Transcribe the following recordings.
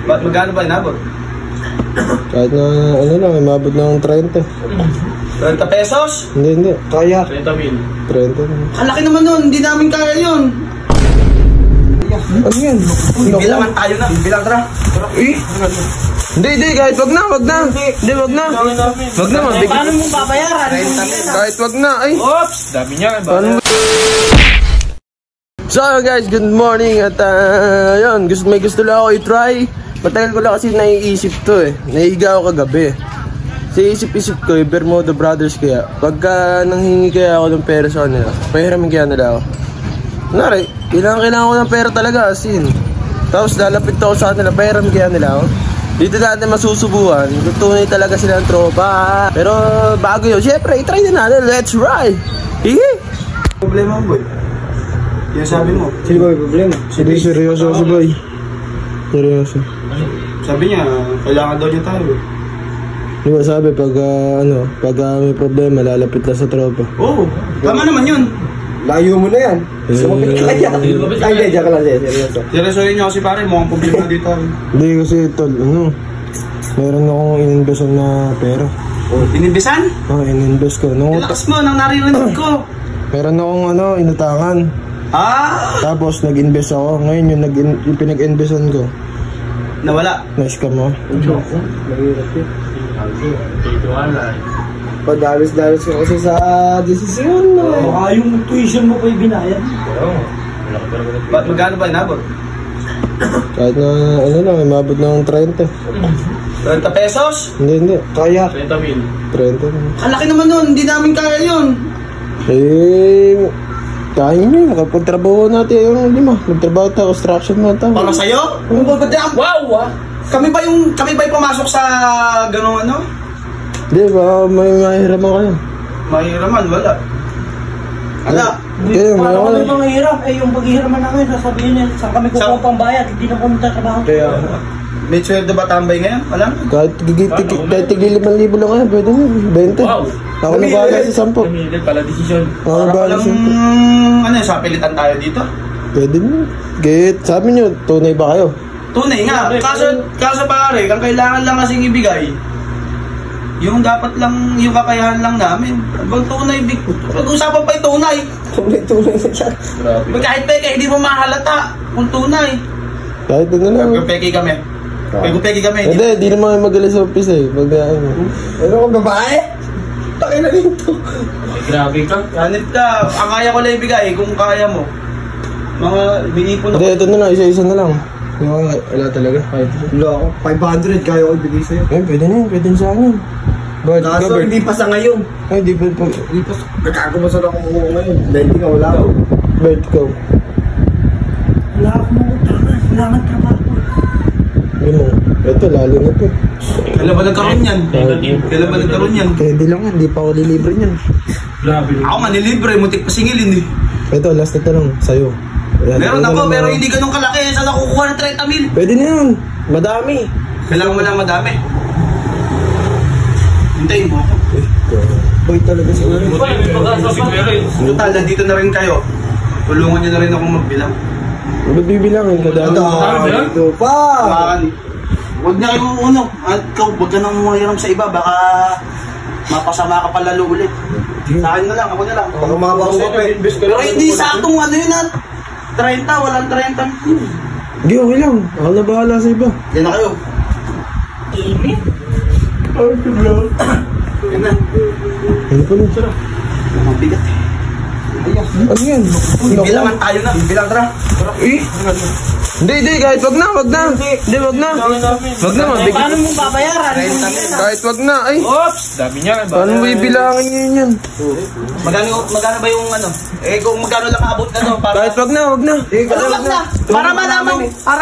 Magkano ba inabot? Kahit na ano lang, umabot ng 30. 30 pesos? Hindi. Kaya. 30,000. 30. Ang laki naman nun, hindi namin kaya yun. Ano yan? Bilangan tayo na. Bilang tara. Hindi, kahit wag na. Hindi, wag na. Wag na, mabigat. Paano mo babayaran? Kahit wag na, ay. Oops! Dami niya. So guys, good morning. At yun, may gusto lang ako i-try. Matagal ko lang kasi naiisip to eh. Naiiga ako kagabi. Kasi isip-isip ko Bermuda Brothers kaya. Pagka nanghingi kaya ako ng pera sa kanila, pahiramin kaya nila ako. Kunwari, kailangan ko ng pera talaga asin. Tapos lalapit ako sa kanila, pahiramin kaya nila ako. Dito natin masusubuhan, tunay talaga sila ng tropa. Pero bago yun, syempre, i-try na natin. Let's ride! Hige! Problema mo boy? Yan sabi mo. Sino ba yung problema? Hindi, seryoso si boy. Seryoso. Sabi niya, kailangan daw niya tayo. Di ba sabi, pag may problema, lalapit lang sa tropa. Oo, tama naman yun. Layo mo na yan. Sumapit ka kaya. Ay, diyan ka lang siya. Seryoso. Seryosohin niyo kasi pare, mukhang problema dito. Hindi kasi tol, meron akong ininvestan na pera. Ininbesan? Oo, ininvest ko. Relax mo, nang naririnig ko. Meron akong inutangan. Tapos nag-invest ako. Ngayon yung pinag-investan ko. Nawala. Na-scam mo. Mahirap yun. Padalos-dalos ka kasi sa desisyon. Baka yung tuition mo pa yung binayad. Magkano ba inabot? Kahit na lang, umabot ng 30. 30 pesos? Hindi. Kaya. 30,000. 30. Ang laki naman nun, hindi namin kaya yun. Kaya nyo kapag trabaho natin yung magtrabaho tayo, construction mo tayo. Para sa'yo? Wow! Kami ba yung pumasok sa gano'ng ano? Hindi, baka may mahiraman kayo. Mahiraman, wala. Paano kami panghihirap? Yung paghihiraman namin, sasabihin niya, saan kami kukuha pang bayad, hindi na kami trabaho. Kaya, may sweldo ba tambay ngayon? Wala na. Kahit tigil 5,000 lang kayo, pwede mo, 20. Ako na bahala sa 10. Pala desisyon. Ako na bahala sa 10. Sa pilitan tayo dito? Pwede mo. Kahit sabi nyo, tunay ba kayo? Tunay nga. Kaso pare, ang kailangan lang kasing ibigay, yung dapat lang, yung kakayahan lang namin. Pag tunay, pag-usapan pa yung tunay. Tunay na siya. Kahit peke, hindi mo mahalata kung tunay. Kahit ano lang. Peke kami. Peke kami. Hindi naman kayo magaling sa office eh. Ano kong babae? Takin na dito. Grabe ka. Ganit ka. Ang kaya ko lang ibigay kung kaya mo. Mga binipon ako. Hindi, ito na lang. Isa-isa na lang. Wala talaga. Wala ako. 500 kaya ko ibigay sa'yo. Pwede na yun. Pwede na sa akin. Kaso hindi pa sa ngayon. Ay, di pa. Hindi pa. Nagkakamasal ako kumuha ngayon. Dahil di ka wala ako. Bert, go. Wala akong utang, wala akong trabaho. Ito, lalo na to. Kailan ba nagkaroon yan? Hindi lang yan. Hindi pa ako lilibre niyan. Ako manilibre. Muntik pa singilin eh. Ito, last na lang. Sa'yo. Meron ako, pero hindi ganun kalaki. Saan ako kukuha ng 30,000? Pwede na yun. Madami. Kailangan mo lang madami. Hintayin mo ako. Boy talaga siguro. Total, nandito na rin kayo. Tulungan niyo na rin akong magbilang. Ba't bibilangin ka dahil? Ito pa. Huwag na kayo at huwag ka nang mahiram sa iba. Baka mapasama ka pa lalo ulit. Sa akin na lang, ako na lang. Baka mabaho ka pa. Pero hindi saktong ano yun at 30, walang 30. Hindi, okay lang. Ako na bahala sa iba. Yan na kayo. Yan na. Ano pa lang? Sarap. Mabigat eh. Ano yan? Bilangan tayo na. Bilang tara. Hindi, kahit wag na. Hindi, wag na. Mabigat. Paano mo babayaran? Kahit wag na, ay. Oops! Dami niya. Paano mo ibilangin ngayon yan? Magkano ba yung ano? Kung magkano lang abot na to? Kahit wag na. Wag na. Para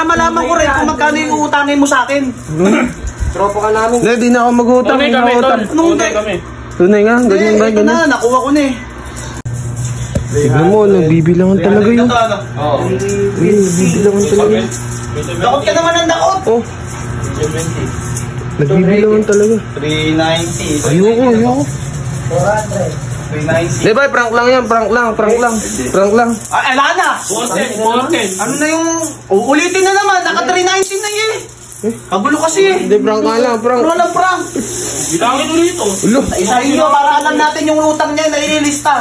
malaman ko rin kung magkano yung uutangin mo sa akin. Tropa ka namin. Hindi, di na ako mag-utang. Tunay kami. Tunay nga, ganyan ba? Ito na, nakuha ko na eh. Tignan mo, nagbibilangan talaga yun. Nagbibilangan talaga. Dakot ka naman ng dakot. Oh. Nagbibilangan talaga. 390. Ayoko. 390. Di ba, prank lang yan, prank lang. Wala na. 410. Ano na yung, uulitin na naman, naka 390 na yun. Kagulo kasi eh. Hindi, prank nga lang, prank. Pero walang prank. Bilangin mo rito. Ulo. Isahin nyo para alam natin yung utang niya na ililista.